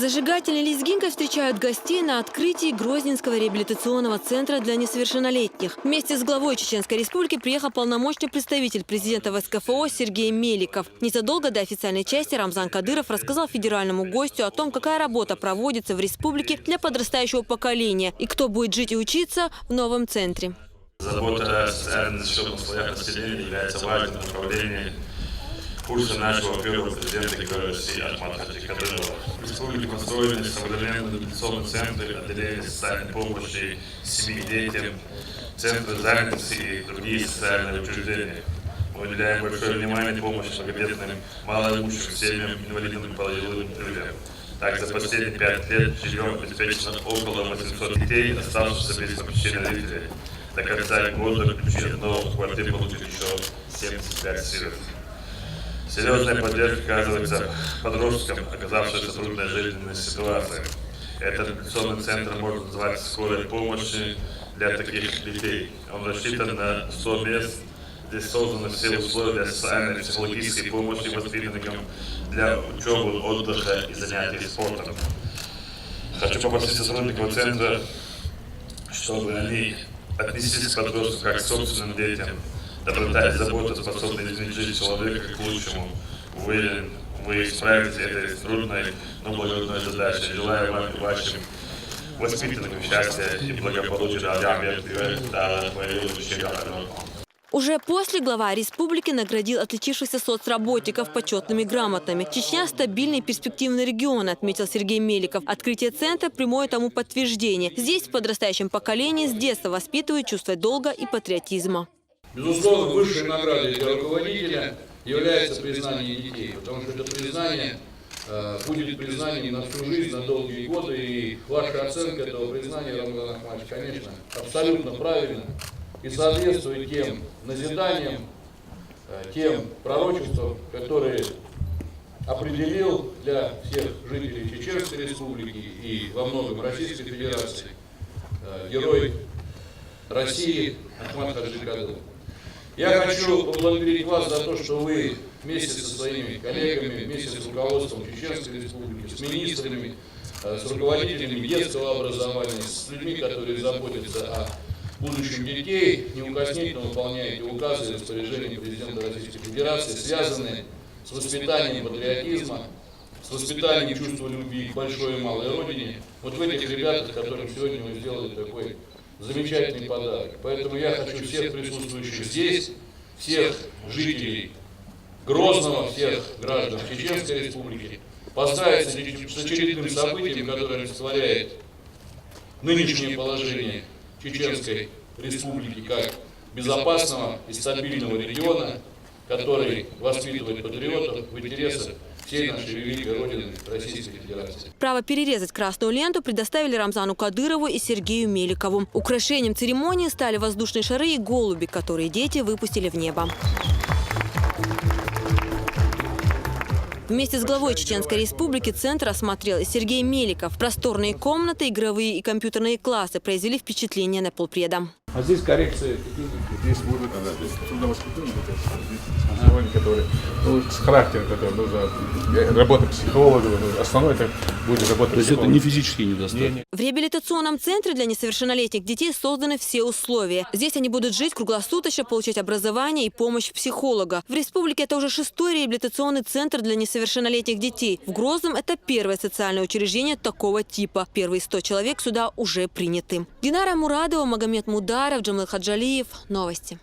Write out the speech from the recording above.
Зажигательной лезгинкой встречают гостей на открытии Грозненского реабилитационного центра для несовершеннолетних. Вместе с главой Чеченской Республики приехал полномочный представитель президента ВСКФО Сергей Меликов. Незадолго до официальной части Рамзан Кадыров рассказал федеральному гостю о том, какая работа проводится в республике для подрастающего поколения и кто будет жить и учиться в новом центре. Забота о социально защищенных слоях населения является важным направлением курса нашего первого президента России Ахмада Кадырова. В республике построены современные реабилитационные центры, отделения социальной помощи семье и детям, центры занятости и другие социальные учреждения. Мы уделяем большое внимание помощи многодетным, малоимущим семьям, инвалидным и пожилым людям. Так, за последние 5 лет жильем обеспечено около 800 детей, оставшихся без попечения родителей. До конца года ключи от новых квартир получат еще 75 сирот. Серьезная поддержка оказывается подросткам, оказавшимся в трудной жизненной ситуации. Этот реабилитационный центр можно назвать скорой помощи для таких детей. Он рассчитан на 100 мест. Здесь созданы все условия социальной и психологической помощи воспитанникам для учебы, отдыха и занятий спортом. Хочу попросить сотрудников центра, чтобы они отнеслись к подросткам как к собственным детям. Доброта и забота способны изменить жизнь человека к лучшему. Уверен, вы справитесь с этой трудной, но благородной задачей. Желаю вам и вашим воспитанникам счастья и благополучия. Уже после глава республики наградил отличившихся соцработников почетными грамотами. Чечня – стабильный и перспективный регион, отметил Сергей Меликов. Открытие центра – прямое тому подтверждение. Здесь в подрастающем поколении с детства воспитывают чувство долга и патриотизма. Безусловно, высшей наградой для руководителя является признание детей, потому что это признание будет признанием на всю жизнь, на долгие годы, и ваша оценка этого признания, Рамзан Ахмадович, конечно, абсолютно правильно и соответствует тем назиданиям, тем пророчествам, которые определил для всех жителей Чеченской Республики и во многом Российской Федерации герой России Ахмад Хаджи Кадыров. Я хочу поблагодарить вас за то, что вы вместе со своими коллегами, вместе с руководством Чеченской Республики, с министрами, с руководителями детского образования, с людьми, которые заботятся о будущем детей, неукоснительно выполняете указы и распоряжения президента Российской Федерации, связанные с воспитанием патриотизма, с воспитанием чувства любви к большой и малой родине. Вот в этих ребятах, которым сегодня вы сделали такой замечательный подарок. Поэтому я хочу всех присутствующих здесь, всех жителей Грозного, всех граждан Чеченской Республики поздравить с очередным событием, которое олицетворяет нынешнее положение Чеченской Республики как безопасного и стабильного региона, который воспитывает патриотов в интересах всей нашей великой Родины Российской Федерации. Право перерезать красную ленту предоставили Рамзану Кадырову и Сергею Меликову. Украшением церемонии стали воздушные шары и голуби, которые дети выпустили в небо. Вместе с главой Чеченской Республики центр осмотрел и Сергей Меликов. Просторные комнаты, игровые и компьютерные классы произвели впечатление на полпреда. А здесь коррекции? Здесь будут трудовоспитание, которые с характером, который нужно работа психолога, основное это будет работа. То есть это не физические недостатки? В реабилитационном центре для несовершеннолетних детей созданы все условия. Здесь они будут жить круглосуточно, получать образование и помощь психолога. В республике это уже 6-й реабилитационный центр для несовершеннолетних детей. В Грозном это первое социальное учреждение такого типа. Первые 100 человек сюда уже приняты. Динара Мурадова, Магомед Мударов, Джамил Хаджалиев. Новости.